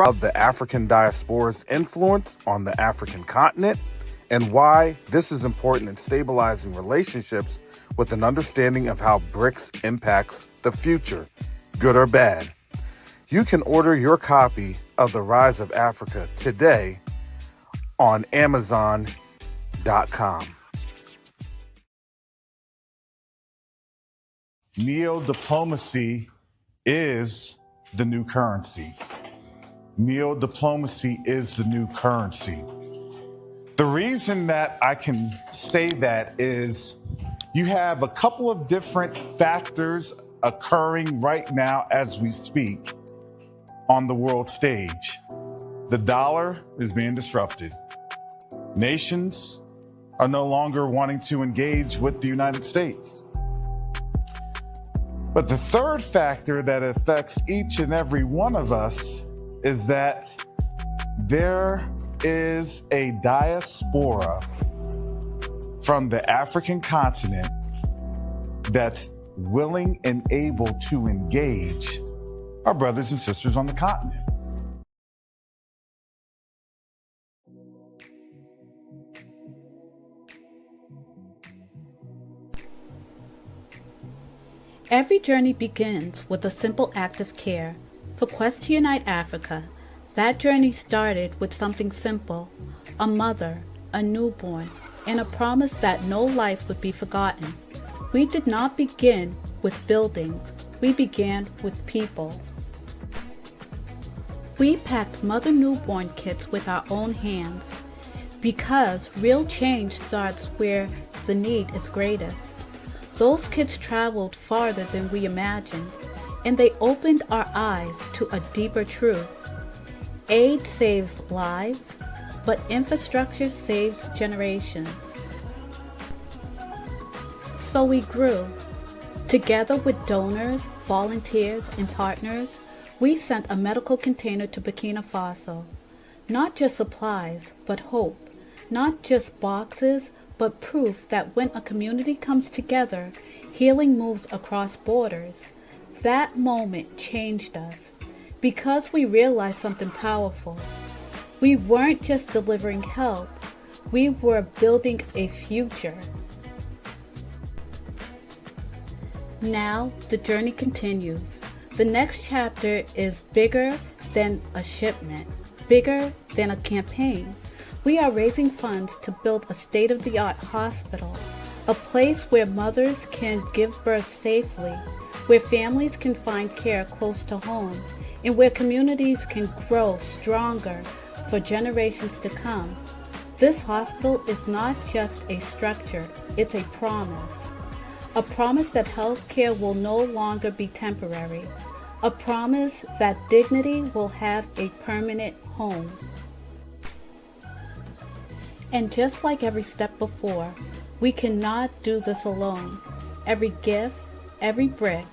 of the African diaspora's influence on the African continent and why this is important in stabilizing relationships with an understanding of how BRICS impacts the future, good or bad. You can order your copy of The Rise of Africa today on Amazon.com. Neo-diplomacy is the new currency. Neo-diplomacy is the new currency. The reason that I can say that is you have a couple of different factors occurring right now as we speak on the world stage. The dollar is being disrupted. Nations are no longer wanting to engage with the United States. But the third factor that affects each and every one of us is that there is a diaspora from the African continent that's willing and able to engage our brothers and sisters on the continent. Every journey begins with a simple act of care. For Quest to Unite Africa, that journey started with something simple: a mother, a newborn, and a promise that no life would be forgotten. We did not begin with buildings, we began with people. We packed mother newborn kits with our own hands because real change starts where the need is greatest. Those kids traveled farther than we imagined, and they opened our eyes to a deeper truth. Aid saves lives, but infrastructure saves generations. So we grew. Together with donors, volunteers, and partners, we sent a medical container to Burkina Faso. Not just supplies, but hope. Not just boxes, but proof that when a community comes together, healing moves across borders. That moment changed us because we realized something powerful. We weren't just delivering help, we were building a future. Now the journey continues. The next chapter is bigger than a shipment, bigger than a campaign. We are raising funds to build a state-of-the-art hospital, a place where mothers can give birth safely, where families can find care close to home, and where communities can grow stronger for generations to come. This hospital is not just a structure, it's a promise. A promise that healthcare will no longer be temporary. A promise that dignity will have a permanent home. And just like every step before, we cannot do this alone. Every gift, every brick,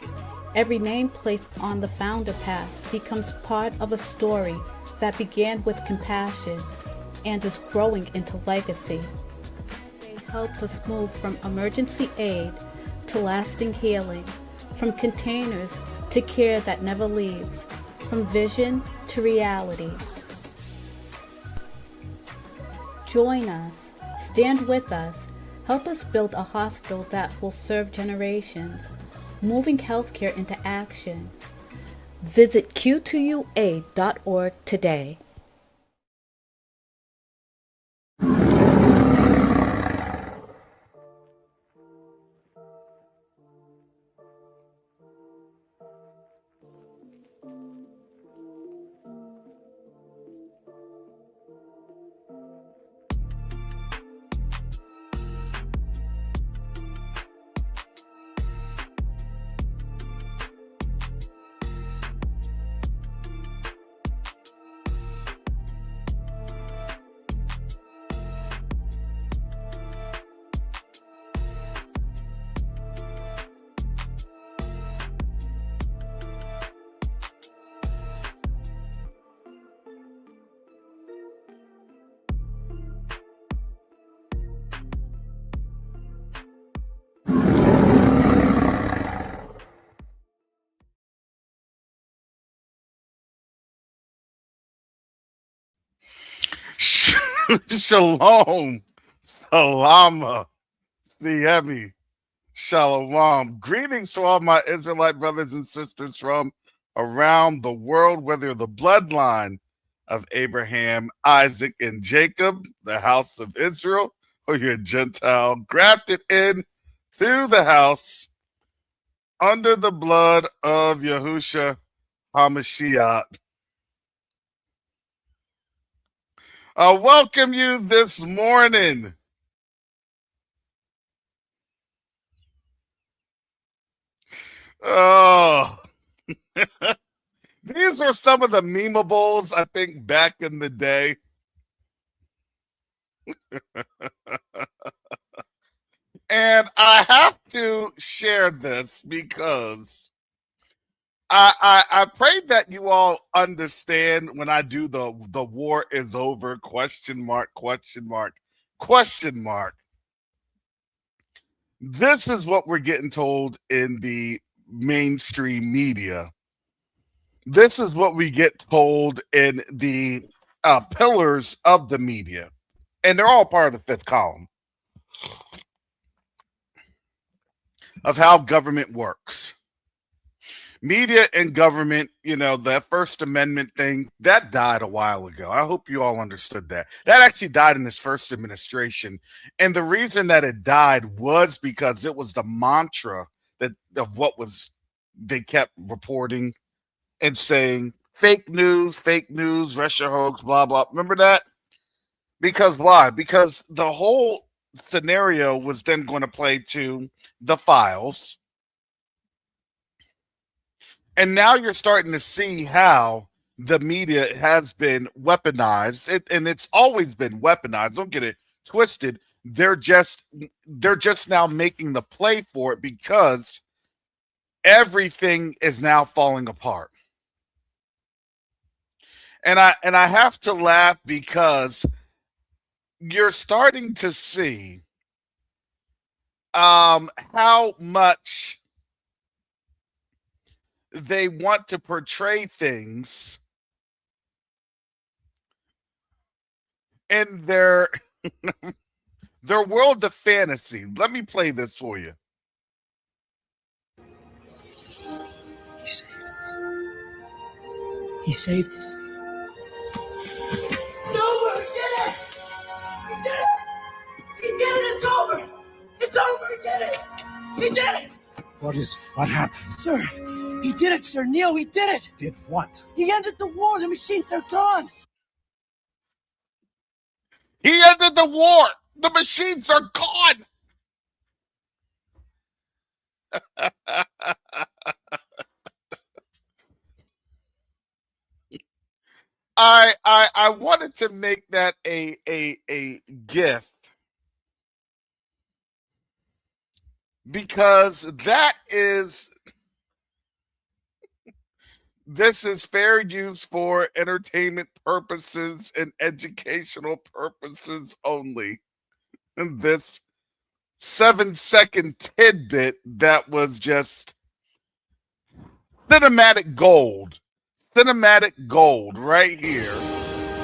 every name placed on the founder path becomes part of a story that began with compassion and is growing into legacy. It helps us move from emergency aid to lasting healing, from containers to care that never leaves, from vision to reality. Join us, stand with us, help us build a hospital that will serve generations, moving healthcare into action. Visit q2ua.org today. Shalom. Salama. Niemi. Shalom. Greetings to all my Israelite brothers and sisters from around the world, whether you're the bloodline of Abraham, Isaac, and Jacob, the house of Israel, or you're a Gentile grafted in to the house under the blood of Yahusha HaMashiach. I welcome you this morning. Oh, these are some of the memeables, I think, back in the day. And I have to share this because I pray that you all understand when I do the war is over, question mark, question mark, question mark. This is what we're getting told in the mainstream media. This is what we get told in the pillars of the media. And they're all part of the fifth column of how government works. Media and government, you know, that First Amendment thing, that died a while ago. I hope you all understood that. That actually died in this first administration. And the reason that it died was because it was the mantra that of what was they kept reporting and saying fake news, Russia hoax, blah, blah. Remember that? Because why? Because the whole scenario was then going to play to the files. And now you're starting to see how the media has been weaponized, and it's always been weaponized. Don't get it twisted. They're just now making the play for it because everything is now falling apart. And I have to laugh because you're starting to see how much they want to portray things in their world of fantasy. Let me play this for you. He saved us. He saved us. It's over! He did it! He did it! He did it! It's over! It's over! He did it! He did it! What happened? Sir, he did it, Sir Neil, he did it! Did what? He ended the war, the machines are gone! He ended the war! The machines are gone! I wanted to make that a gift because this is fair use for entertainment purposes and educational purposes only. And this 7-second tidbit that was just cinematic gold right here.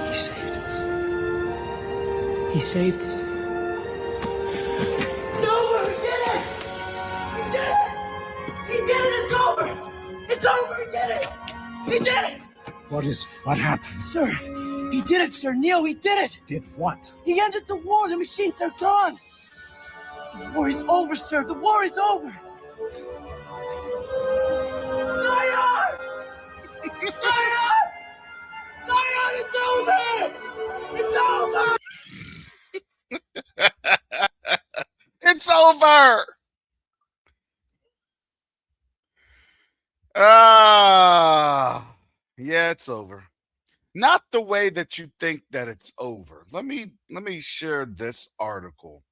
He saved us. He saved us. It's over! He did it! He did it! He did it! It's over! It's over! He did it! He did it! What happened? Sir, he did it, Sir Neil, he did it! Did what? He ended the war, the machines are gone! The war is over, sir, the war is over! Zion! Zion! Zion, it's over! It's over! It's over! Yeah, it's over. Not the way that you think that it's over. Let me share this article.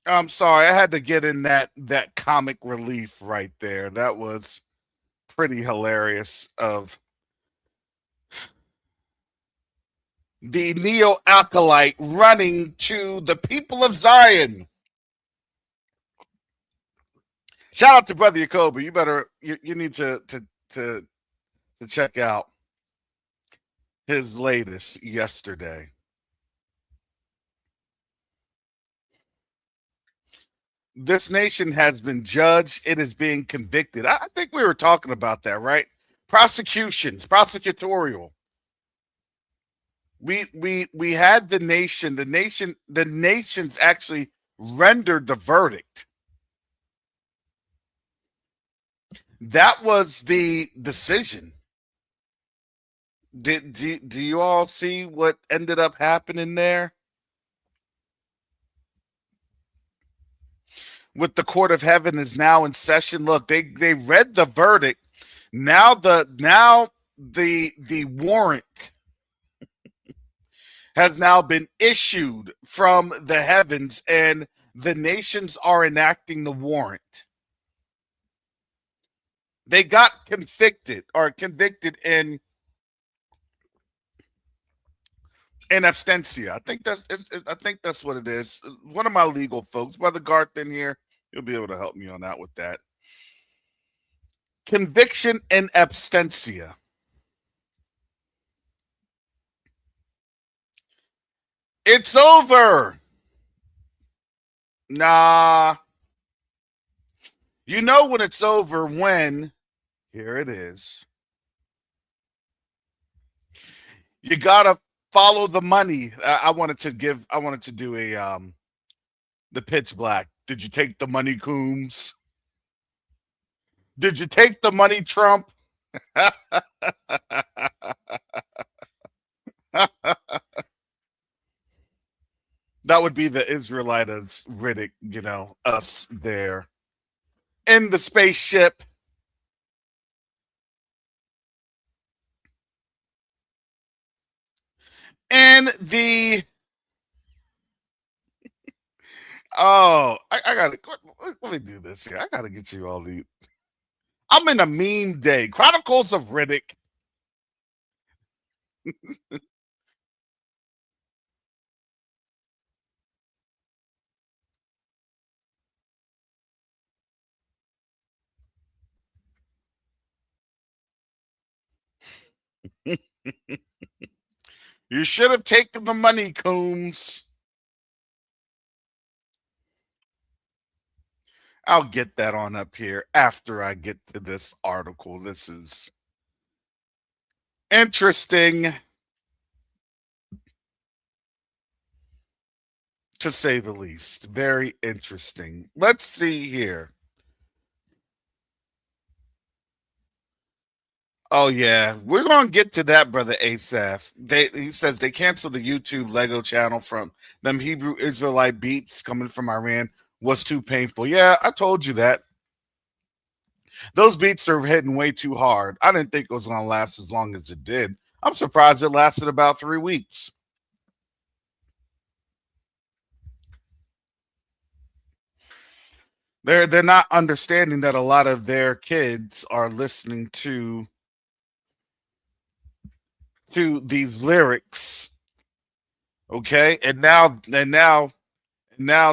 I'm sorry, I had to get in that comic relief right there. That was pretty hilarious of the neo-alkalite running to the people of Zion. Shout out to Brother Jacoby. You need to to check out his latest yesterday. This nation has been judged. It is being convicted. I think we were talking about that, right? Prosecutorial. We had the nations actually rendered the verdict. That was the decision. Do you all see what ended up happening there? With the court of heaven is now in session. Look, they read the verdict. Now the warrant has now been issued from the heavens, and the nations are enacting the warrant. They got convicted in absentia. I think that's what it is. One of my legal folks, Brother Garth in here, he'll be able to help me on that with that. Conviction in absentia. It's over. Nah. You know when it's over when, here it is. You gotta follow the money. I wanted to do a the pitch black. Did you take the money, Coombs? Did you take the money, Trump? That would be the Israelites Riddick, us there in the spaceship. And I gotta let me do this here. I gotta get you all the. I'm in a meme day. Chronicles of Riddick. You should have taken the money, Coombs. I'll get that on up here after I get to this article. This is interesting, to say the least. Very interesting. Let's see here. Oh yeah, we're gonna get to that, Brother Asaph. He says they canceled the YouTube Lego channel from them Hebrew Israelite beats coming from Iran was too painful. Yeah, I told you that. Those beats are hitting way too hard. I didn't think it was gonna last as long as it did. I'm surprised it lasted about 3 weeks. They're not understanding that a lot of their kids are listening to these lyrics, okay, and now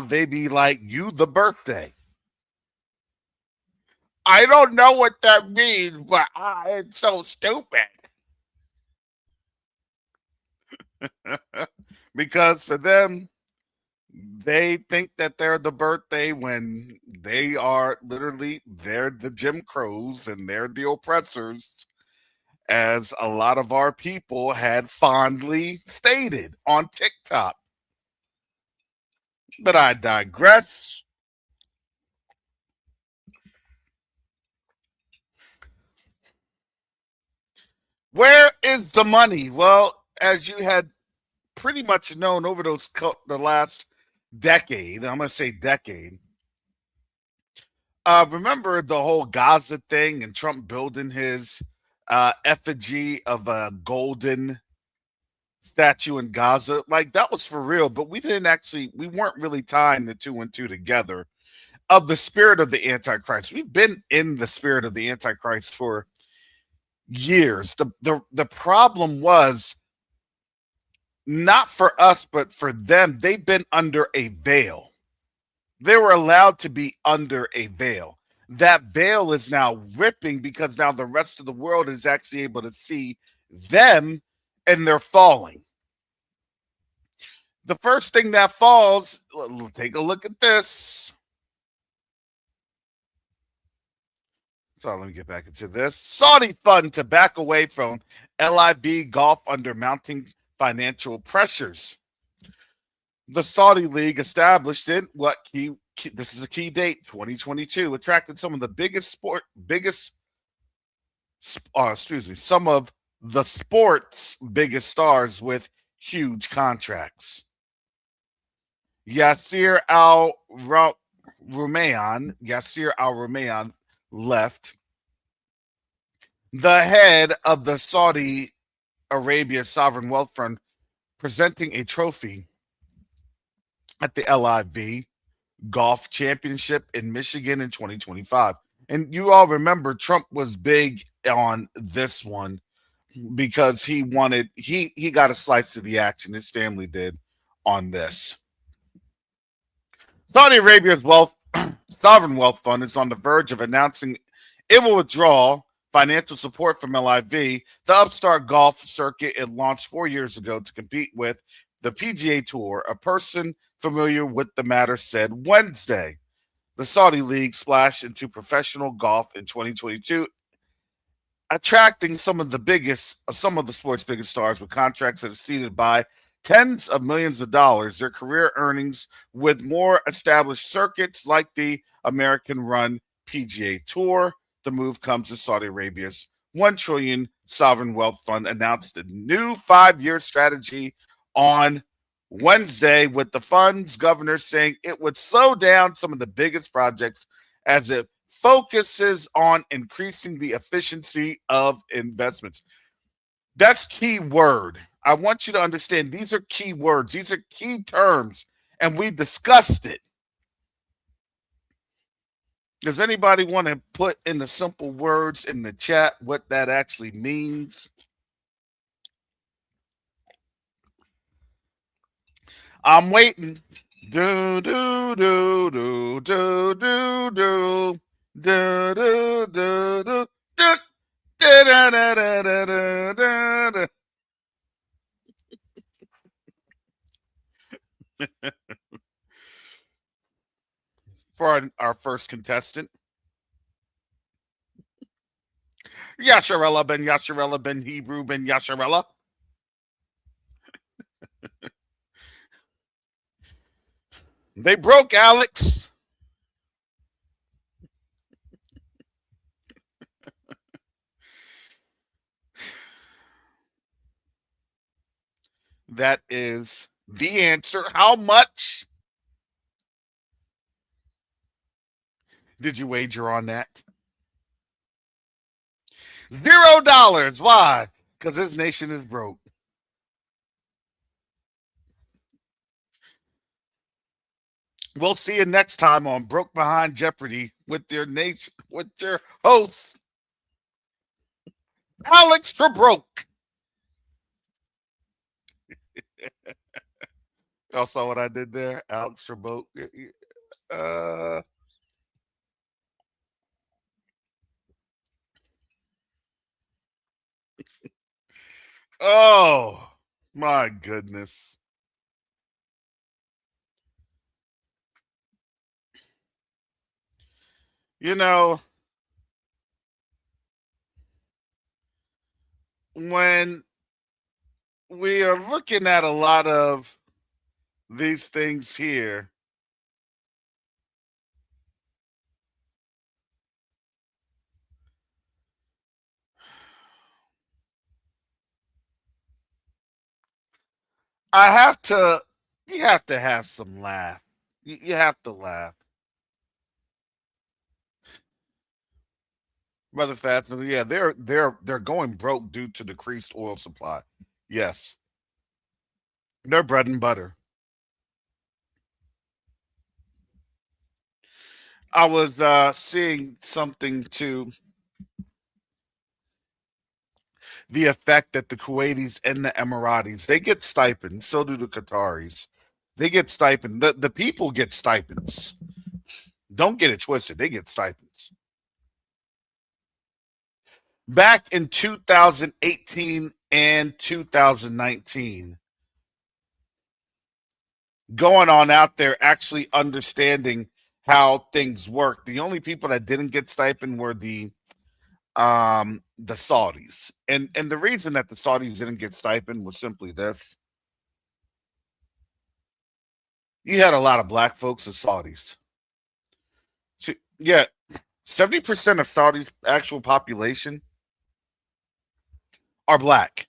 they be like, you the birthday. I don't know what that means, but it's so stupid. Because for them, they think that they're the birthday when they're the Jim Crows and they're the oppressors, as a lot of our people had fondly stated on TikTok. But I digress. Where is the money? Well, as you had pretty much known over the last decade, I'm going to say decade, remember the whole Gaza thing and Trump building his effigy of a golden statue in Gaza? Like, that was for real, but we weren't really tying the 2 and 2 together of the spirit of the Antichrist. We've been in the spirit of the Antichrist for years. The problem was not for us, but for them. They've been under a veil. They were allowed to be under a veil. that veil is now ripping because now the rest of the world is actually able to see them, and they're falling. The first thing that falls, take a look at this. So let me get back into this. Saudi fund to back away from LIV golf under mounting financial pressures. The Saudi League, established in this is a key date, 2022, attracted some of the some of the sport's biggest stars with huge contracts. Yasir Al Rumayyan left. The head of the Saudi Arabia Sovereign Wealth Fund presenting a trophy at the LIV Golf Championship in Michigan in 2025. And you all remember Trump was big on this one because he got a slice of the action. His family did on this. Saudi Arabia's Sovereign Wealth Fund is on the verge of announcing it will withdraw financial support from LIV, the upstart golf circuit it launched 4 years ago to compete with the PGA Tour. A person familiar with the matter said Wednesday. The Saudi League splashed into professional golf in 2022, attracting some of the sport's biggest stars with contracts that exceeded by tens of millions of dollars their career earnings, with more established circuits like the American-run PGA Tour. The move comes as Saudi Arabia's $1 trillion sovereign wealth fund announced a new 5-year strategy on Wednesday, with the fund's governor saying it would slow down some of the biggest projects as it focuses on increasing the efficiency of investments. That's key word. I want you to understand these are key words. These are key terms, and we discussed it. Does anybody want to put in the simple words in the chat what that actually means? I'm waiting. Do do do do do do do do do do do do da da da da da da. For our first contestant, Yasharella ben Hebrew ben Yasharella. They broke Alex. That is the answer. How much did you wager on that? $0. Why? Because this nation is broke. We'll see you next time on Broke Behind Jeopardy with your host, Alex for Broke. Y'all saw what I did there? Alex for Broke. Oh, my goodness. You know, when we are looking at a lot of these things here, you have to have some laugh. You have to laugh. Brother Fats, yeah, they're going broke due to decreased oil supply. Yes. They're bread and butter. I was seeing something to the effect that the Kuwaitis and the Emiratis, they get stipends. So do the Qataris. They get stipends. The people get stipends. Don't get it twisted. They get stipends. back in 2018 and 2019, going on out there actually understanding how things work. The only people that didn't get stipend were the Saudis. And the reason that the Saudis didn't get stipend was simply this. You had a lot of black folks as Saudis. So, yeah, 70% of Saudi's actual population are black.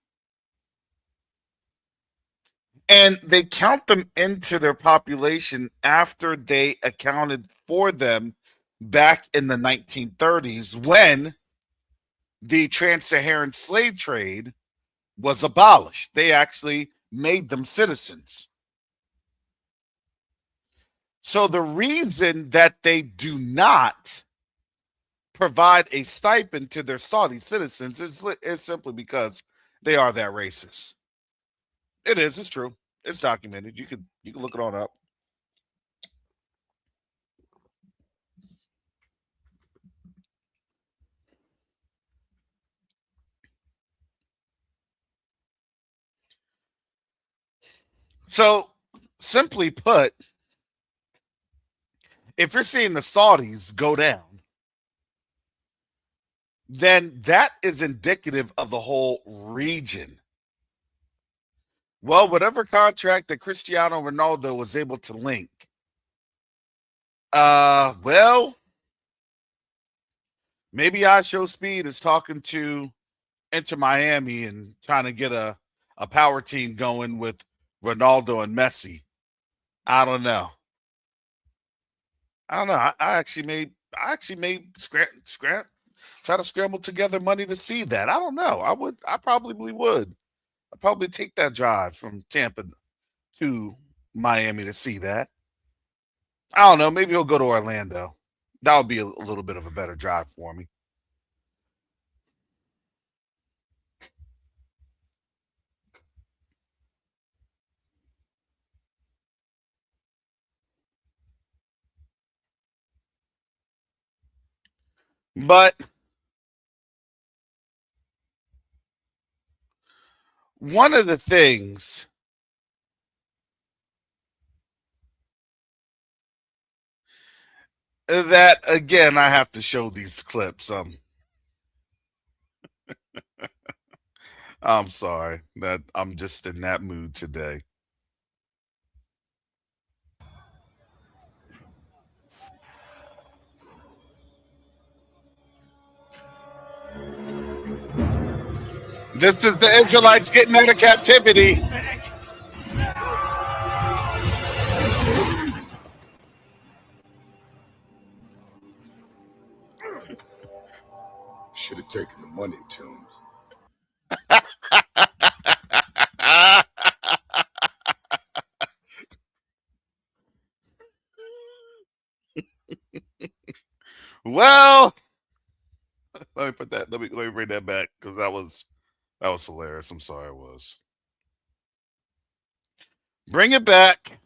And they count them into their population after they accounted for them back in the 1930s when the trans-Saharan slave trade was abolished. They actually made them citizens. So the reason that they do not provide a stipend to their Saudi citizens is simply because they are that racist. It is. It's true. It's documented. You can look it on up. So, simply put, if you're seeing the Saudis go down, then that is indicative of the whole region. Well, whatever contract that Cristiano Ronaldo was able to link, well, maybe I Show Speed is talking to Inter Miami and trying to get a power team going with Ronaldo and Messi. I don't know. I actually made try to scramble together money to see that. I don't know. I probably would. I'd probably take that drive from Tampa to Miami to see that. I don't know. Maybe he'll go to Orlando. That would be a little bit of a better drive for me. But one of the things that, again, I have to show these clips. I'm sorry that I'm just in that mood today. This is the Israelites getting out of captivity. Should have taken the money, Toombs. Well, let me put that. Let me bring that back because that was hilarious. I'm sorry, it was. Bring it back.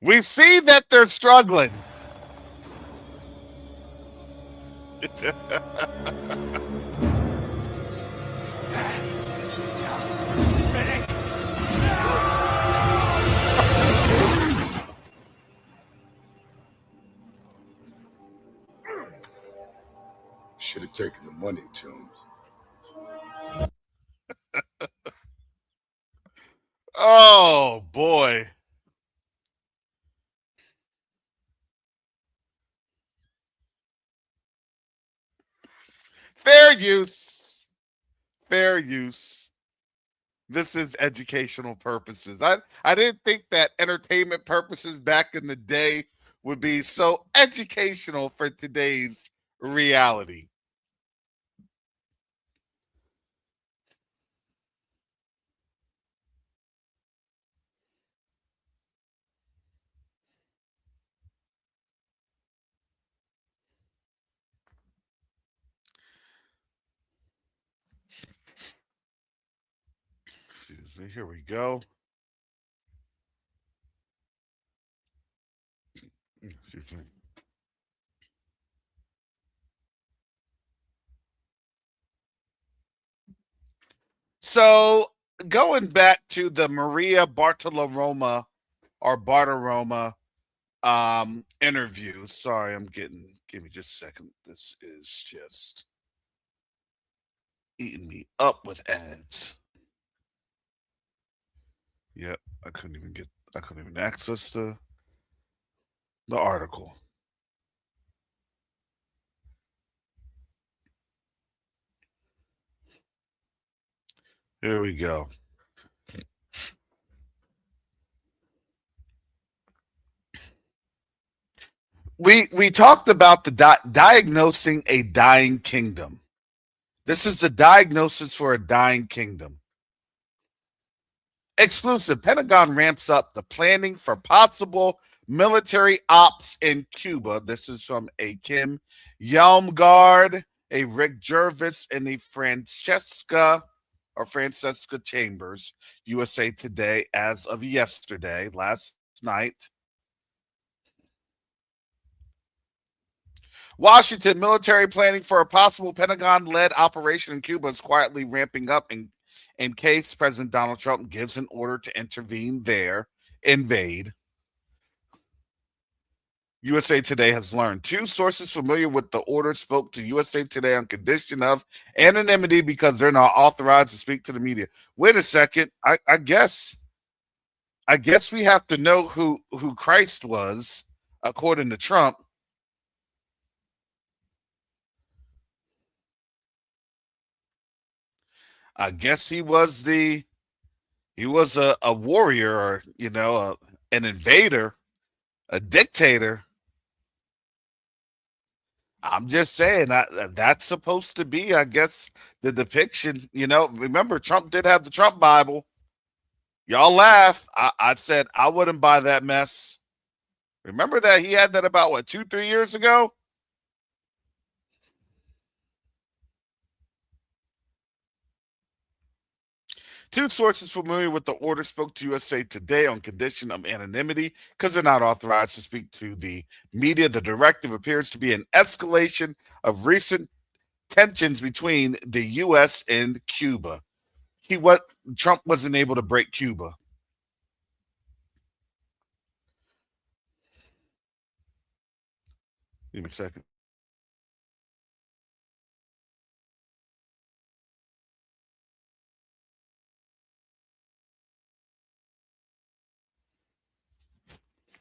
We see that they're struggling. Should have taken the money, Toombs. Oh boy. Fair use. Fair use. This is educational purposes. I didn't think that entertainment purposes back in the day would be so educational for today's reality. Excuse me. Here we go. Excuse me. So going back to the Maria Bartoloma or Bartoloma interview. Sorry, give me just a second. This is just eating me up with ads. Yep, I couldn't even access the article. Here we go. We talked about the diagnosing a dying kingdom. This is the diagnosis for a dying kingdom. Exclusive. Pentagon ramps up the planning for possible military ops in Cuba. This is from a Kim Yelmgard, a Rick Jervis, and a Francesca Chambers, USA Today, as of yesterday, last night. Washington military planning for a possible Pentagon-led operation in Cuba is quietly ramping up in case President Donald Trump gives an order to invade. USA Today has learned. Two sources familiar with the order spoke to USA Today on condition of anonymity because they're not authorized to speak to the media. Wait a second. I guess we have to know who Christ was, according to Trump. I guess he was a warrior, or an invader, a dictator. I'm just saying that's supposed to be, I guess, the depiction. Remember, Trump did have the Trump Bible. Y'all laugh. I said I wouldn't buy that mess. Remember that he had that about 2-3 years ago? Two sources familiar with the order spoke to USA Today on condition of anonymity because they're not authorized to speak to the media. The directive appears to be an escalation of recent tensions between the U.S. and Cuba. Trump wasn't able to break Cuba. Give me a second.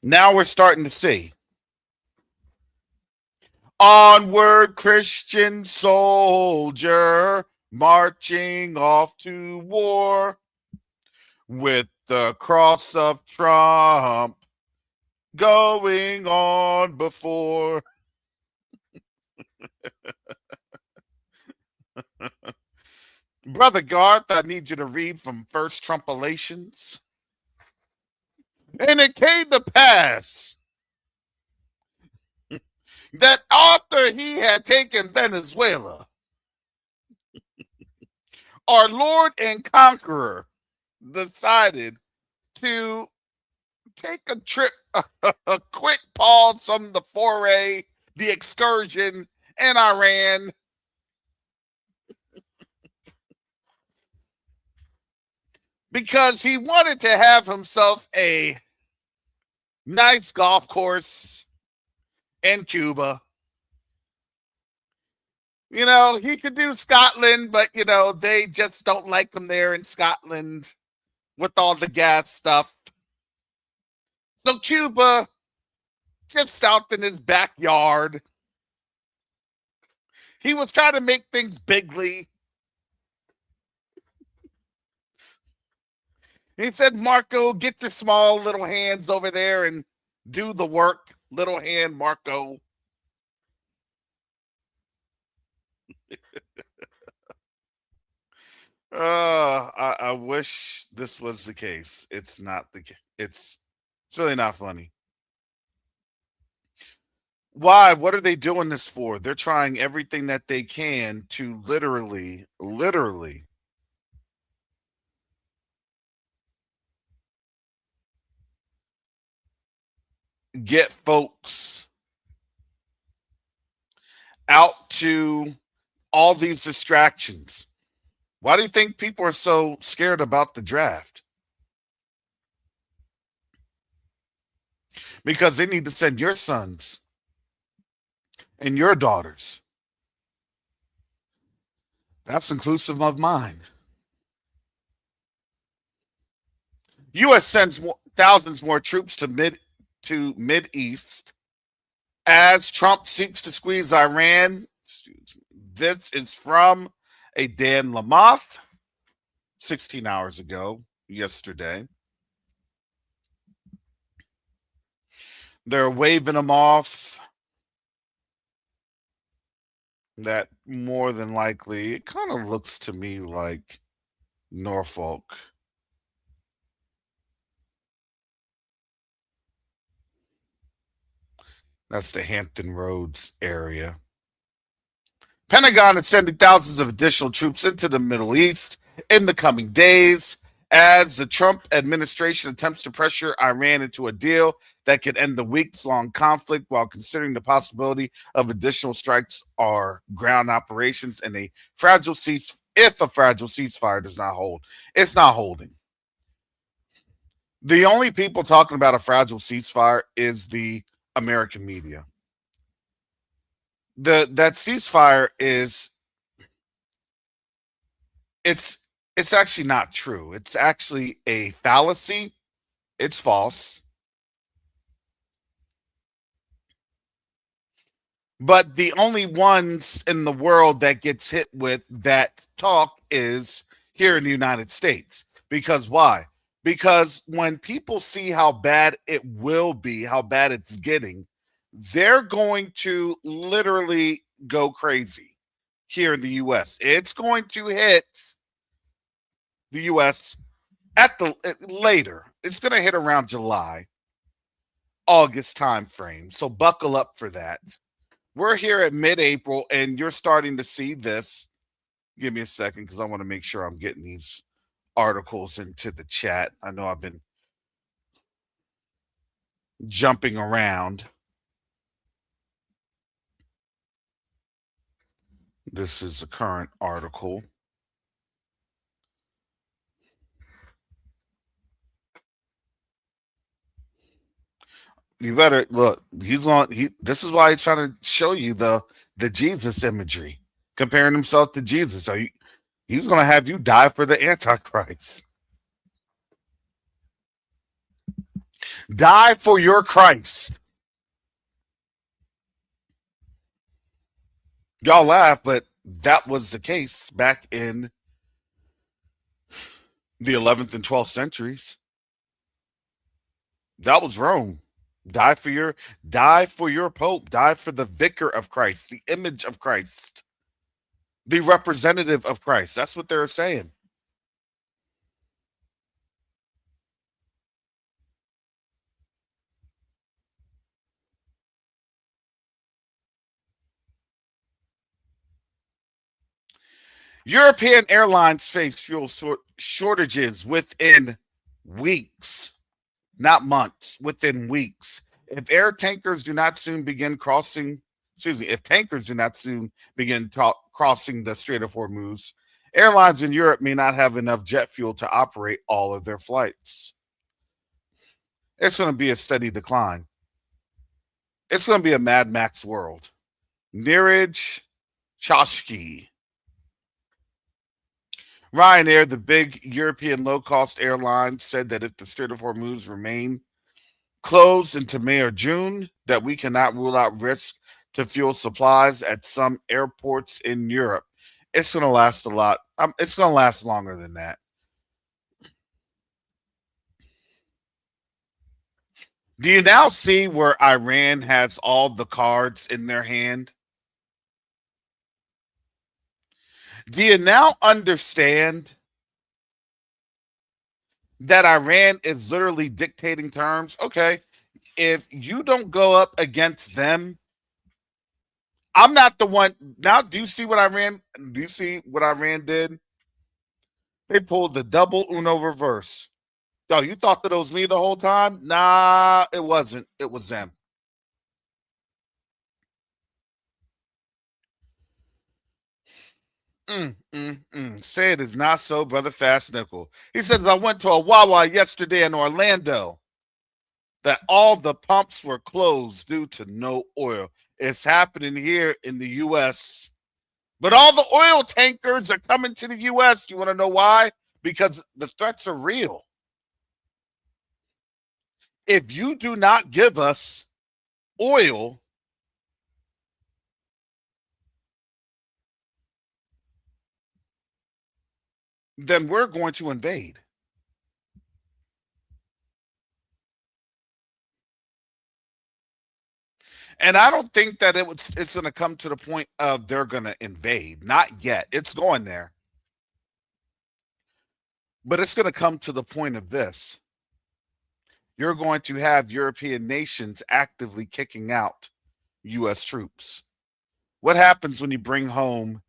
Now we're starting to see. Onward, Christian soldier, marching off to war with the cross of Trump going on before. Brother Garth, I need you to read from First Trumpalations. And it came to pass that after he had taken Venezuela, our Lord and Conqueror decided to take a trip, a quick pause from the foray, the excursion in Iran. Because he wanted to have himself a nice golf course in Cuba. He could do Scotland, but, they just don't like him there in Scotland with all the gas stuff. So Cuba, just south in his backyard. He was trying to make things bigly. He said, Marco, get your small little hands over there and do the work. Little hand, Marco. I wish this was the case. It's not the case. It's really not funny. Why? What are they doing this for? They're trying everything that they can to literally get folks out to all these distractions. Why do you think people are so scared about the draft? Because they need to send your sons and your daughters. That's inclusive of mine. U.S. sends thousands more troops to Mid East as Trump seeks to squeeze Iran. This is from a Dan Lamothe, 16 hours ago, yesterday. They're waving them off. That more than likely, it kind of looks to me like Norfolk. That's the Hampton Roads area. Pentagon is sending thousands of additional troops into the Middle East in the coming days as the Trump administration attempts to pressure Iran into a deal that could end the weeks-long conflict while considering the possibility of additional strikes or ground operations and a fragile ceasefire does not hold. It's not holding. The only people talking about a fragile ceasefire is the American media. That ceasefire is it's actually not true. It's actually a fallacy. It's false. But the only ones in the world that gets hit with that talk is here in the United States. Because why? Because when people see how bad it will be, how bad it's getting, they're going to literally go crazy here in the U.S. It's going to hit the U.S. later. It's going to hit around July, August time frame. So buckle up for that. We're here at mid-April, and you're starting to see this. Give me a second because I want to make sure I'm getting these articles into the chat. I know I've been jumping around. This is a current article. You better look. This is why he's trying to show you the Jesus imagery, comparing himself to Jesus. So he's going to have you die for the Antichrist. Die for your Christ. Y'all laugh, but that was the case back in the 11th and 12th centuries. That was Rome. Die for your Pope. Die for the vicar of Christ, the image of Christ, the representative of Christ. That's what they're saying. European airlines face fuel shortages within weeks, not months, within weeks. If tankers do not soon begin crossing the Strait of Hormuz, airlines in Europe may not have enough jet fuel to operate all of their flights. It's going to be a steady decline. It's going to be a Mad Max world. Niraj Chashki. Ryanair, the big European low-cost airline, said that if the Strait of Hormuz remain closed into May or June, that we cannot rule out risk to fuel supplies at some airports in Europe. It's going to last a lot. It's going to last longer than that. Do you now see where Iran has all the cards in their hand? Do you now understand that Iran is literally dictating terms? Okay, if you don't go up against them, I'm not the one. Now, do you see what Iran did? They pulled the double Uno reverse. Yo, you thought that it was me the whole time? Nah, it wasn't. It was them. Say it is not so, Brother Fast Nickel. He says, I went to a Wawa yesterday in Orlando that all the pumps were closed due to no oil. It's happening here in the U.S. But all the oil tankers are coming to the U.S. You want to know why? Because the threats are real. If you do not give us oil, then we're going to invade. And I don't think that it's going to come to the point of they're going to invade. Not yet. It's going there. But it's going to come to the point of this. You're going to have European nations actively kicking out U.S. troops. What happens when you bring home,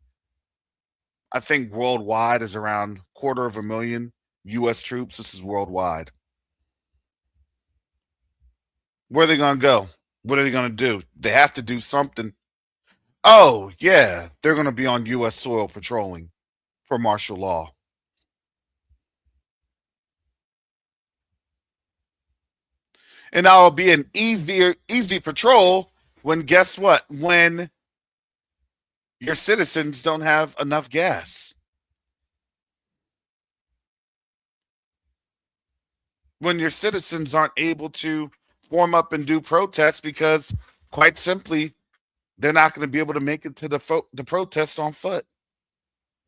I think worldwide is around 250,000 U.S. troops? This is worldwide. Where are they going to go? What are they going to do? They have to do something. Oh, yeah, they're going to be on U.S. soil patrolling for martial law. And now it'll be an easy patrol when, guess what? When your citizens don't have enough gas. When your citizens aren't able to form up and do protests because, quite simply, they're not going to be able to make it to the protest on foot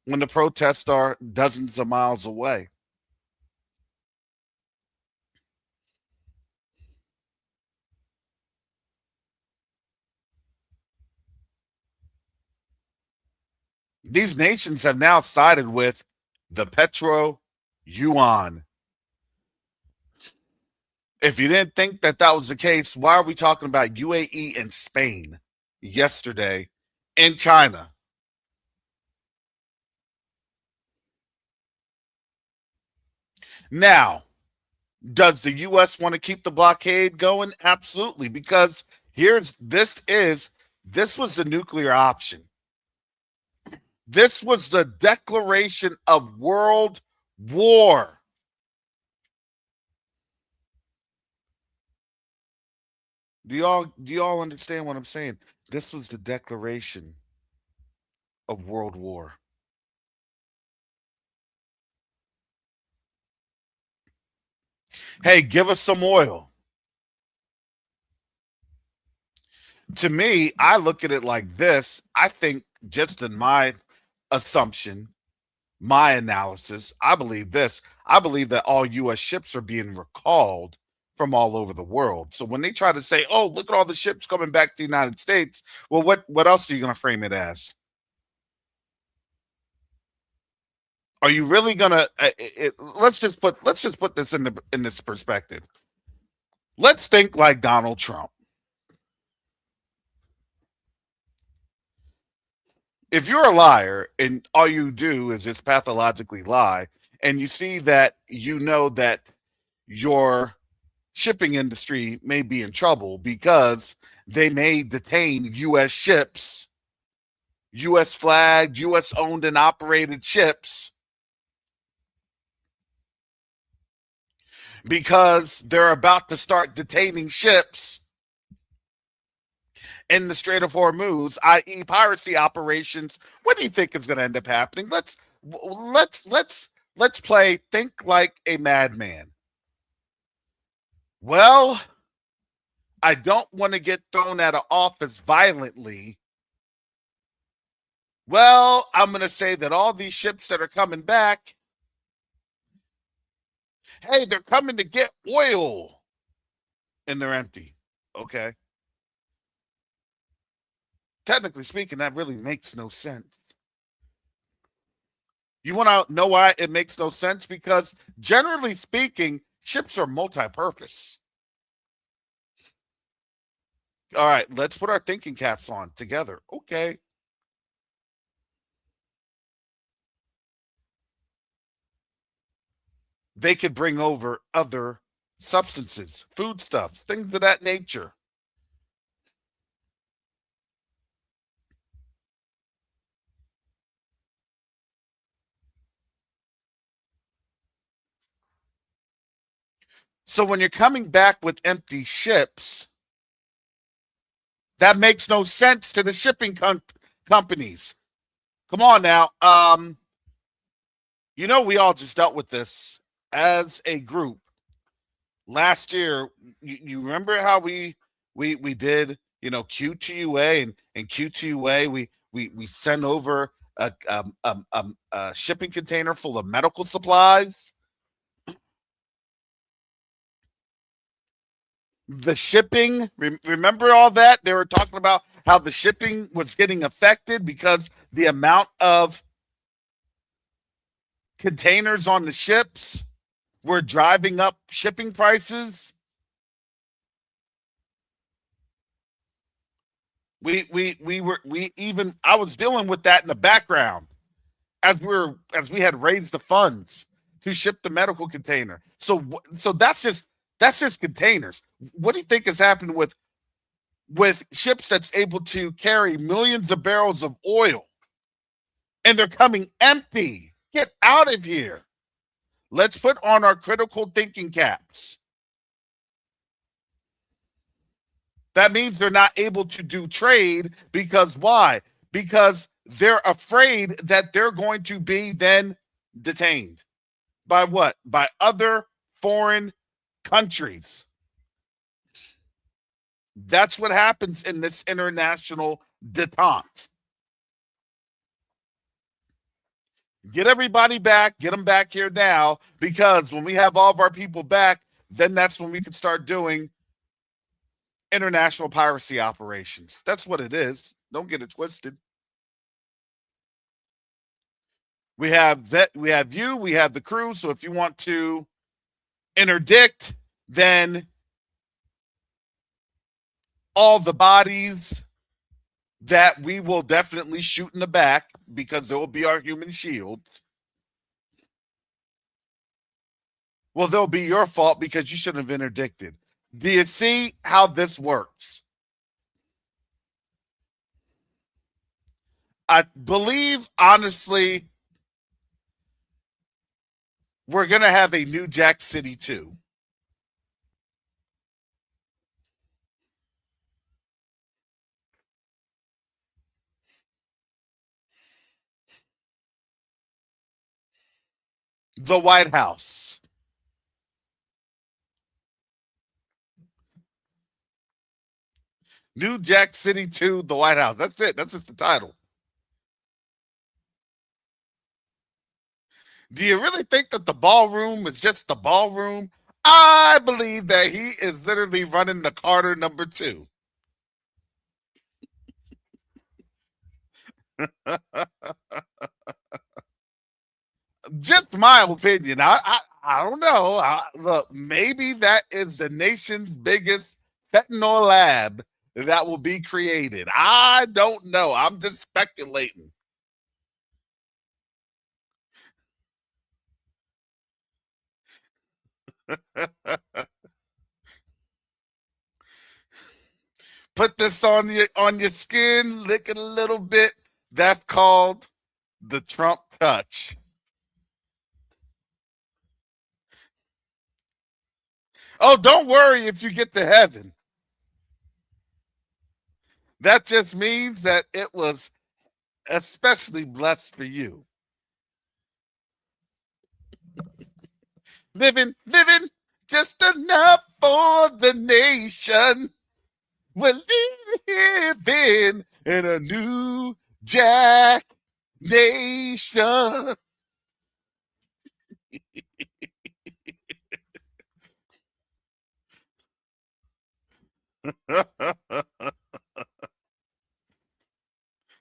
when the protests are dozens of miles away. These nations have now sided with the petro yuan. If you didn't think that was the case, why are we talking about UAE and Spain yesterday in China? Now, does the U.S. want to keep the blockade going? Absolutely, because this was the nuclear option. This was the declaration of world war. Do y'all understand what I'm saying? This was the declaration of world war. Hey, give us some oil. To me, I look at it like this. I think, just in my assumption, my analysis, I believe this. I believe that all U.S. ships are being recalled from all over the world. So when they try to say, oh, look at all the ships coming back to the United States, well, what else are you going to frame it as? Are you really going to let's just put this in this perspective. Let's think like Donald Trump. If you're a liar and all you do is just pathologically lie, and you see that you know that your shipping industry may be in trouble because they may detain U.S. ships, U.S. flagged, U.S. owned and operated ships, because they're about to start detaining ships in the Strait of Hormuz, i.e., piracy operations. What do you think is going to end up happening? Let's play think like a madman. Well, I don't want to get thrown out of office violently. Well, I'm going to say that all these ships that are coming back, hey, they're coming to get oil, and they're empty. Okay. Technically speaking, that really makes no sense. You want to know why it makes no sense? Because generally speaking, ships are multi-purpose. All right, let's put our thinking caps on together. Okay. They could bring over other substances, foodstuffs, things of that nature. So when you're coming back with empty ships, that makes no sense to the shipping companies. Come on now. We all just dealt with this as a group last year. You remember how we did, Q2UA and Q2UA, we sent over a shipping container full of medical supplies. The shipping, remember all that? They were talking about how the shipping was getting affected because the amount of containers on the ships were driving up shipping prices. I was dealing with that in the background as we had raised the funds to ship the medical container. So that's just containers. What do you think has happened with ships that's able to carry millions of barrels of oil and they're coming empty? Get out of here. Let's put on our critical thinking caps. That means they're not able to do trade because why? Because they're afraid that they're going to be then detained. By what? By other foreign countries. That's what happens in this international detente. Get everybody back, get them back here now, because when we have all of our people back, then that's when we can start doing international piracy operations. That's what it is. Don't get it twisted. We have you, we have the crew. So if you want to interdict, then all the bodies that we will definitely shoot in the back because there will be our human shields. Well, they'll be your fault because you shouldn't have interdicted. Do you see how this works? I believe, honestly, we're going to have a new Jack City 2. The White House. New Jack City 2, The White House. That's it. That's just the title. Do you really think that the ballroom is just the ballroom? I believe that he is literally running the Carter number 2. Just my opinion. I don't know. Look, maybe that is the nation's biggest fentanyl lab that will be created. I don't know. I'm just speculating. Put this on your skin, lick it a little bit. That's called the Trump touch. Oh, don't worry if you get to heaven. That just means that it was especially blessed for you. Living just enough for the nation. We're living in a new Jack nation.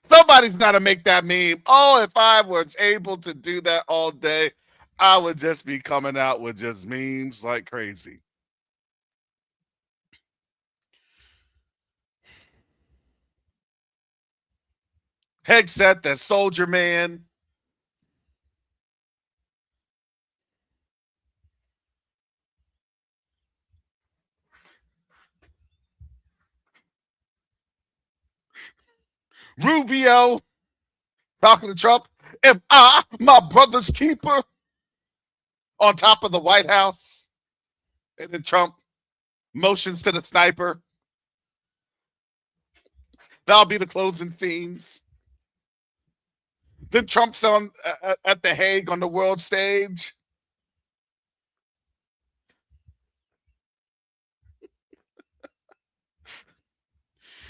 Somebody's got to make that meme. Oh, if I was able to do that all day, I would just be coming out with just memes like crazy. Headset, that Soldier Man. Rubio talking to Trump. Am I my brother's keeper? On top of the White House. And then Trump motions to the sniper. That'll be the closing scenes. Then Trump's on at The Hague on the world stage.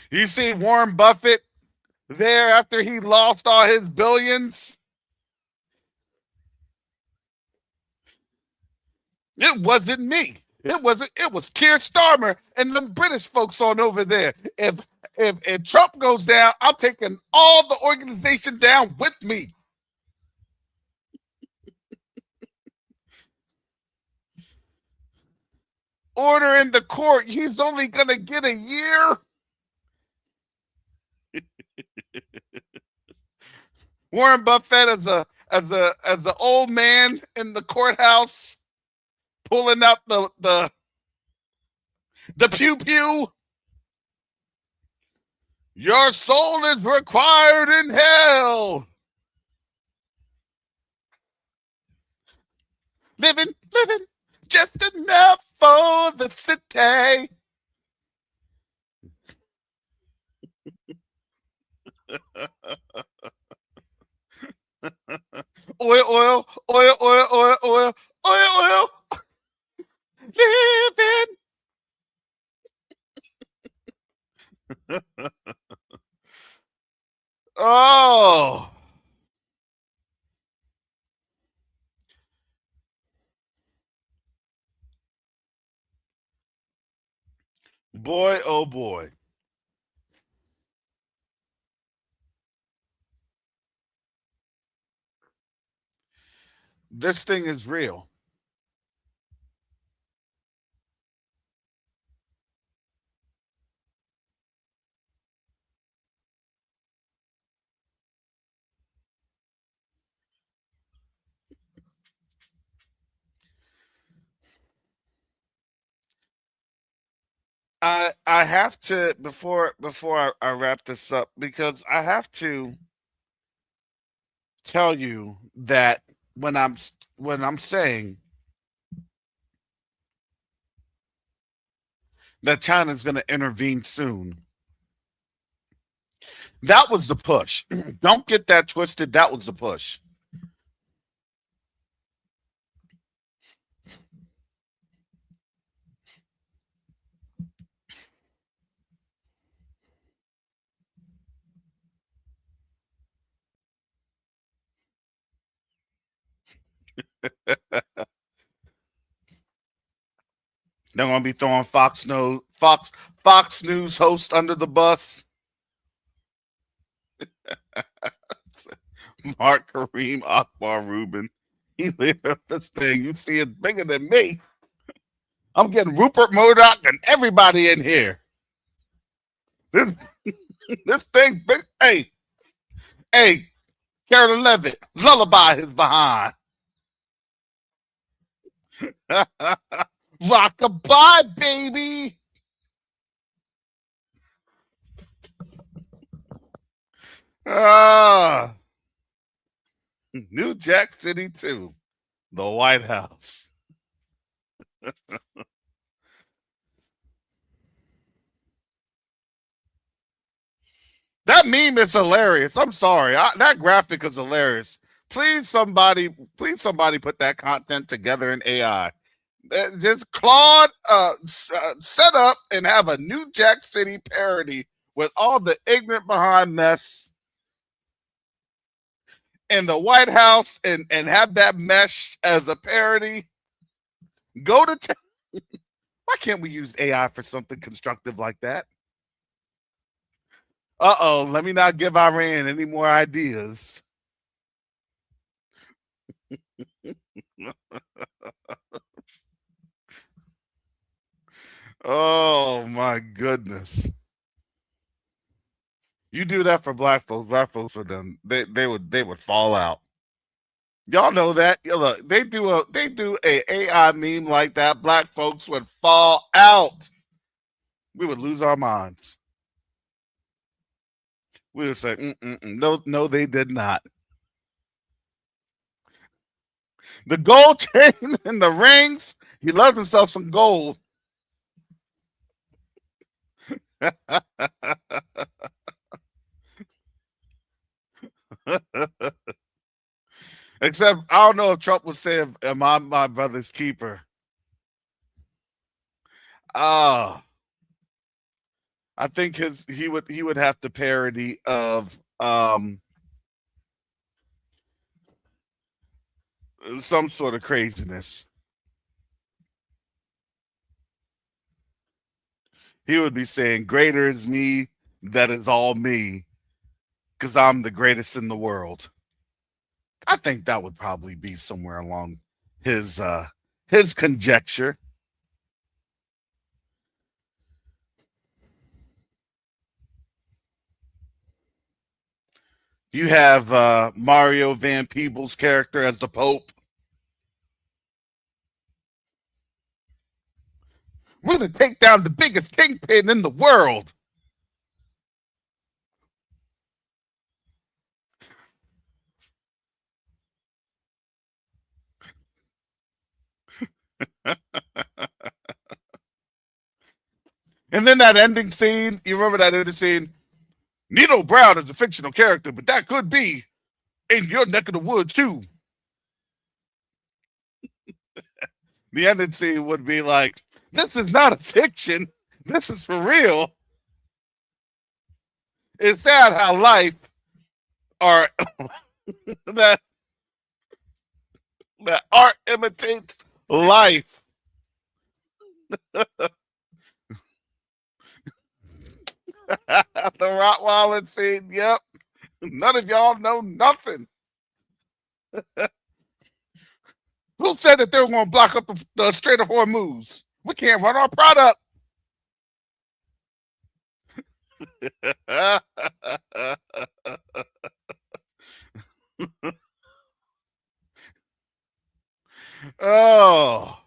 You see Warren Buffett there after he lost all his billions. It wasn't me. It was Keir Starmer and them British folks on over there. If Trump goes down, I'm taking all the organization down with me. Order in the court. He's only gonna get a year. Warren Buffett as an old man in the courthouse, pulling up the pew pew. Your soul is required in hell. Living, just enough for the city. Oil. Living. Oh. Boy, oh boy. This thing is real. I have to before I wrap this up, because I have to tell you that when I'm saying that China's going to intervene soon, that was the push. Don't get that twisted. That was the push. They're going to be throwing Fox News host under the bus. Mark Kareem Akbar Rubin. He lit up this thing. You see, it's bigger than me. I'm getting Rupert Murdoch and everybody in here. This thing big. Hey, Carolyn Levitt, lullaby his behind. Rockabye, baby. New Jack City 2, the White House. That meme is hilarious. I'm sorry. That graphic is hilarious. Please somebody put that content together in AI. Just Claude set up and have a New Jack City parody with all the ignorant behind mess in the White House, and have that mesh as a parody. Go to why can't we use AI for something constructive like that? Let me not give Iran any more ideas. Oh my goodness. You do that for black folks for them, they would fall out. Y'all know that. Look, they do a AI meme like that, black folks would fall out. We would lose our minds. We would say, no, they did not. The gold chain and the rings, He loves himself some gold. Except I don't know if Trump was saying, "Am I my brother's keeper?" Ah, I think he would have to parody of some sort of craziness. He would be saying, "Greater is me that is all me, because I'm the greatest in the world." I think that would probably be somewhere along his conjecture. You have Mario Van Peebles' character as the Pope. We're going to take down the biggest kingpin in the world. And then that ending scene, you remember that ending scene? Nino Brown is a fictional character, but that could be in your neck of the woods too. The ending scene would be like, this is not a fiction. This is for real. It's sad how life or that art imitates life. The Rottweiler scene, yep. None of y'all know nothing. Who said that they were going to block up the Strait of Hormuz? We can't run our product. Oh.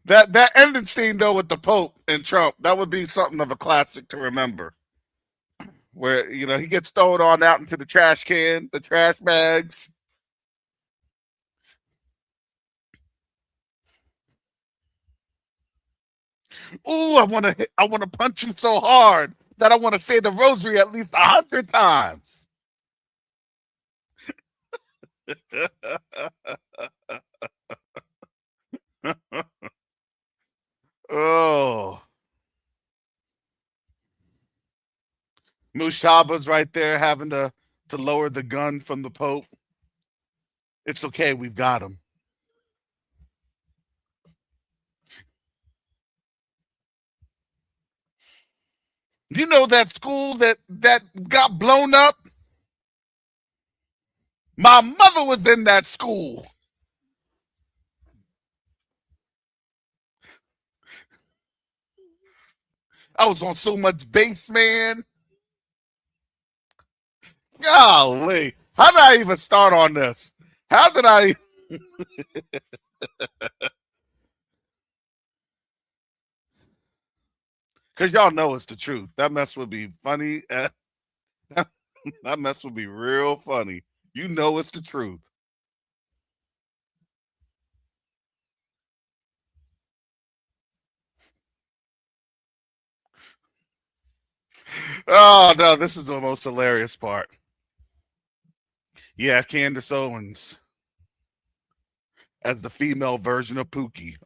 that ending scene though with the Pope and Trump, that would be something of a classic to remember. Where he gets thrown on out into the trash can, the trash bags. Ooh, I want to punch you so hard that I want to say the rosary at least 100 times. Oh. Mushaba's right there having to lower the gun from the Pope. It's okay, we've got him. You know that school that got blown up? My mother was in that school. I was on so much bass, man. Golly. How did I even start on this? How did I? Because y'all know it's the truth. That mess would be funny. That mess would be real funny. You know it's the truth. Oh, no, this is the most hilarious part. Yeah, Candace Owens as the female version of Pookie.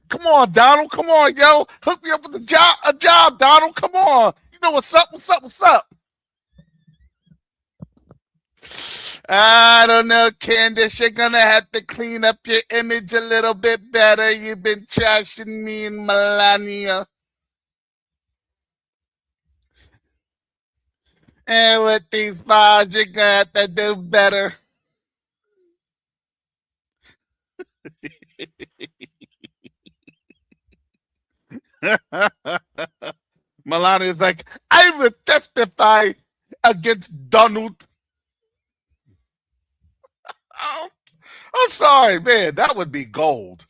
Come on, Donald. Come on, yo. Hook me up with a job, Donald. Come on. You know what's up? What's up? What's up? I don't know, Candace. You're going to have to clean up your image a little bit better. You've been trashing me and Melania. And with these bars, you're going to have to do better. Melania's like, I will testify against Donald. Oh, I'm sorry, man. That would be gold.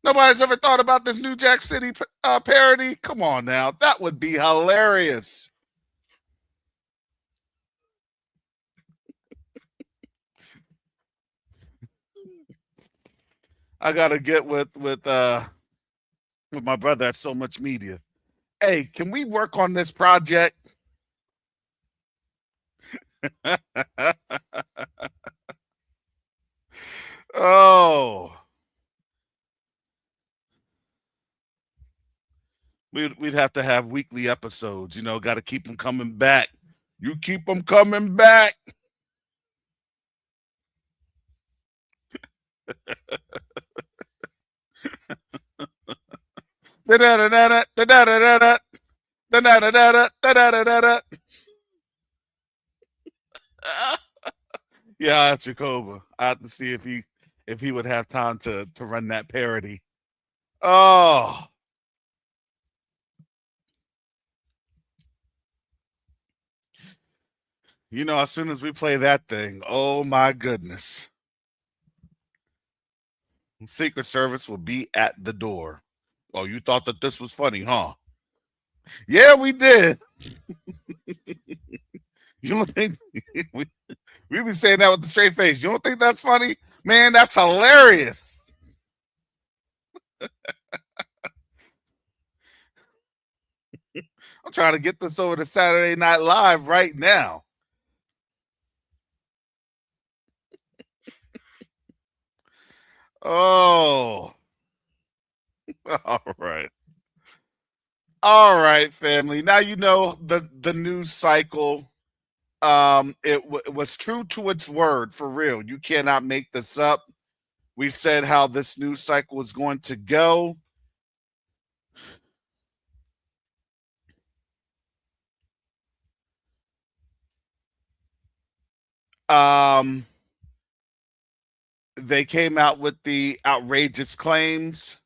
Nobody's ever thought about this New Jack City parody? Come on now. That would be hilarious. I gotta get with my brother at So Much Media. Hey, can we work on this project? Oh, we'd have to have weekly episodes. You know, got to keep them coming back. You keep them coming back. Yeah, that's Jacoba. I have to see if he would have time to run that parody. Oh, you know, as soon as we play that thing, oh my goodness, Secret Service will be at the door. Oh, you thought that this was funny, huh? Yeah, we did. You don't think we've been saying that with a straight face? You don't think that's funny? Man, that's hilarious. I'm trying to get this over to Saturday Night Live right now. Oh, all right. All right, family. Now you know the news cycle. It was true to its word, for real. You cannot make this up. We said how this news cycle was going to go. They came out with the outrageous claims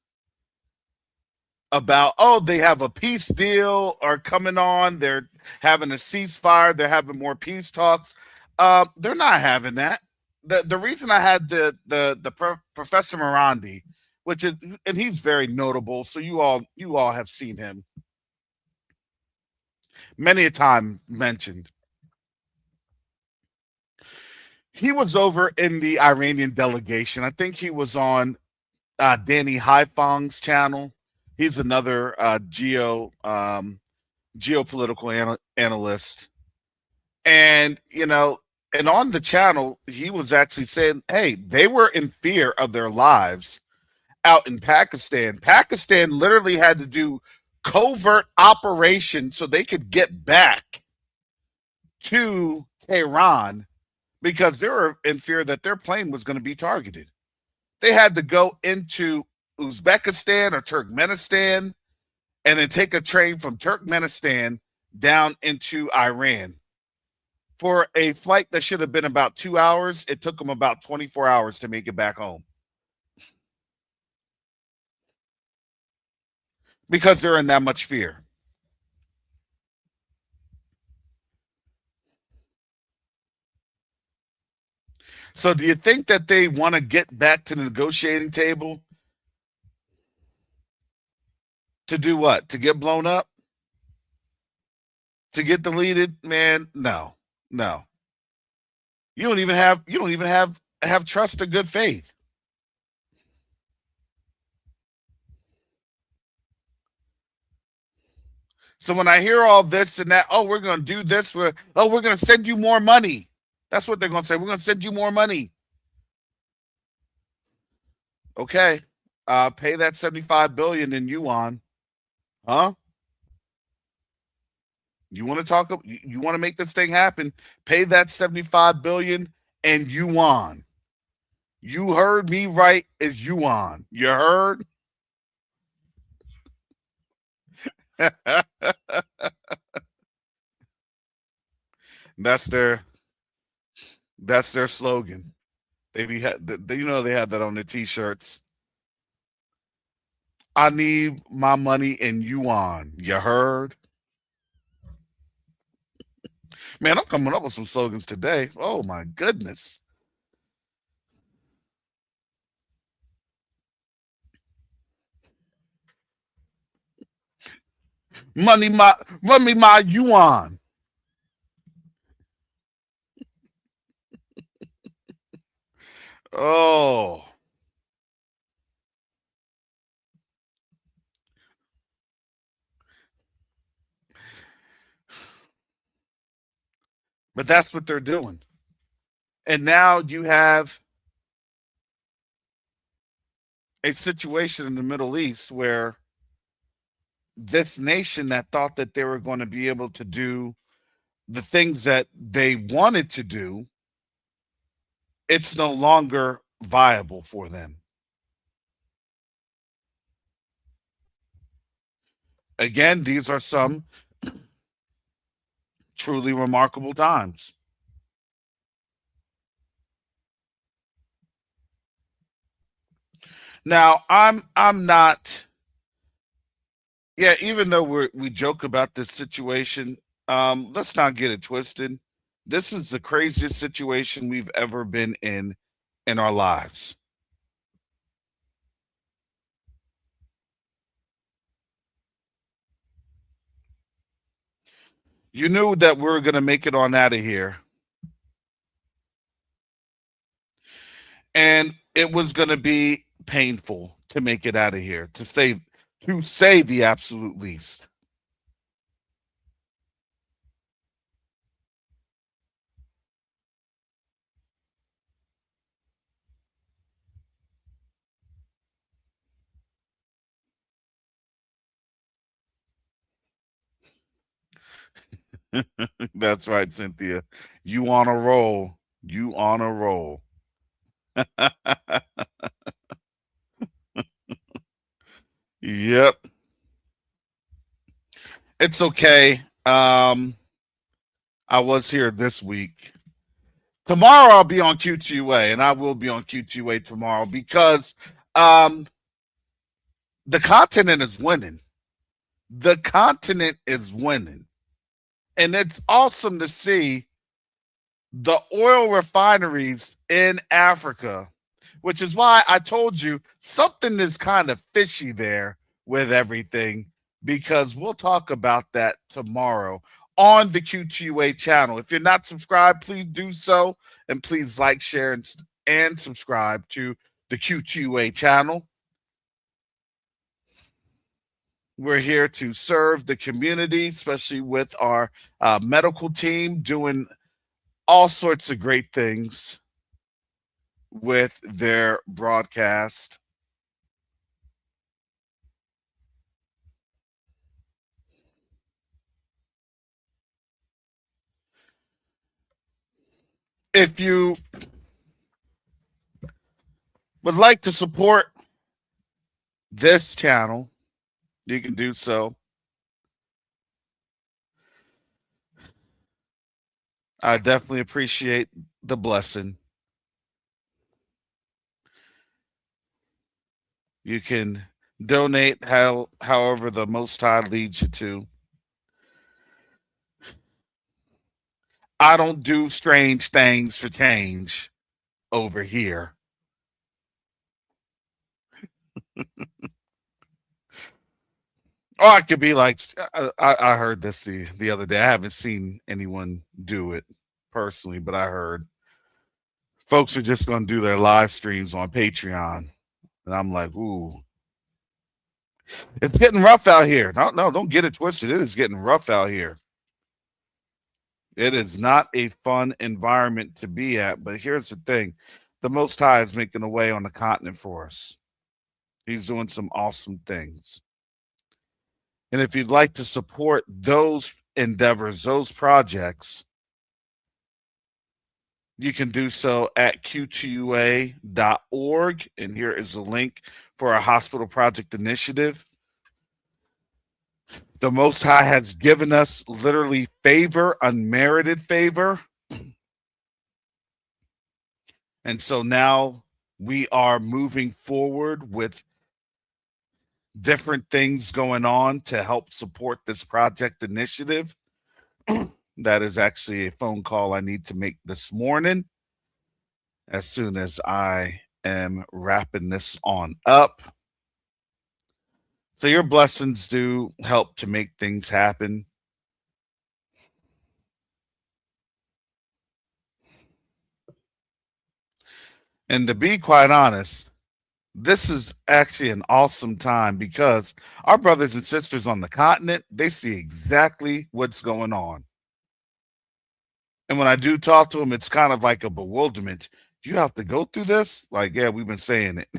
about, oh, they have a peace deal are coming on. They're having a ceasefire. They're having more peace talks. They're not having that. The reason I had Professor Morandi, which is, and he's very notable, so you all have seen him many a time mentioned. He was over in the Iranian delegation. I think he was on Danny Haifong's channel. He's another geopolitical analyst. And, you know, and on the channel, he was actually saying, hey, they were in fear of their lives out in Pakistan. Pakistan literally had to do covert operations so they could get back to Tehran because they were in fear that their plane was going to be targeted. They had to go into Uzbekistan or Turkmenistan and then take a train from Turkmenistan down into Iran. For a flight that should have been about 2 hours, it took them about 24 hours to make it back home. Because they're in that much fear. So do you think that they want to get back to the negotiating table? To do what? To get blown up? To get deleted? Man, no. No. You don't even have trust or good faith. So when I hear all this and that, oh, we're going to do this, we're going to send you more money. That's what they're going to say. We're going to send you more money. Okay. Pay that 75 billion in yuan. Huh? You want to talk? You want to make this thing happen? Pay that 75 billion in yuan. You heard me right. Is yuan? You heard? That's their slogan. They had that on their t-shirts. I need my money in yuan. You heard? Man, I'm coming up with some slogans today. Oh my goodness. Run me my yuan. Oh, but that's what they're doing. And now you have a situation in the Middle East where this nation that thought that they were going to be able to do the things that they wanted to do, it's no longer viable for them. Again, these are some truly remarkable times. Now, I'm not, yeah, even though we joke about this situation, let's not get it twisted. This is the craziest situation we've ever been in our lives. You knew that we were going to make it on out of here, and it was going to be painful to make it out of here, to say the absolute least. That's right, Cynthia. You on a roll. You on a roll. Yep. It's okay. I was here this week. Tomorrow I'll be on Q2A, and I will be on Q2A tomorrow because um the continent is winning. The continent is winning. And it's awesome to see the oil refineries in Africa, which is why I told you something is kind of fishy there with everything, because we'll talk about that tomorrow on the Q2A channel. If you're not subscribed, please do so. And please like, share, and subscribe to the Q2A channel. We're here to serve the community, especially with our medical team doing all sorts of great things with their broadcast. If you would like to support this channel, you can do so. I definitely appreciate the blessing. You can donate however the Most High leads you to. I don't do strange things for change over here. Or I could be like, I heard this the other day. I haven't seen anyone do it personally, but I heard folks are just going to do their live streams on Patreon. And I'm like, ooh, it's getting rough out here. No, don't get it twisted. It is getting rough out here. It is not a fun environment to be at. But here's the thing. The Most High is making a way on the continent for us. He's doing some awesome things. And if you'd like to support those endeavors, those projects, you can do so at q2a.org. And here is a link for our hospital project initiative. The Most High has given us literally favor, unmerited favor. And so now we are moving forward with different things going on to help support this project initiative. That is actually a phone call I need to make this morning as soon as I am wrapping this on up. So your blessings do help to make things happen. And to be quite honest, this is actually an awesome time because our brothers and sisters on the continent, they see exactly what's going on. And when I do talk to them, it's kind of like a bewilderment. You have to go through this? Like, yeah, we've been saying it.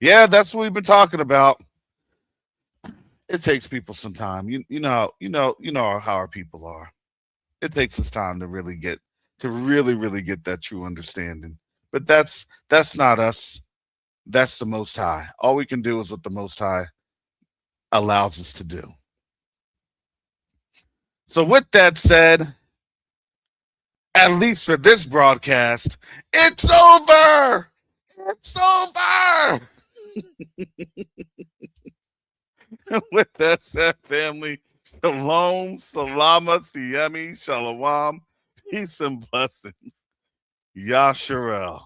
Yeah, that's what we've been talking about. It takes people some time. You know how our people are. It takes us time to really get that true understanding. But that's not us. That's the Most High. All we can do is what the Most High allows us to do. So with that said, at least for this broadcast, it's over. It's over. With that said, family, shalom, salama, siyemi, shalom, peace and blessings. Yasharel.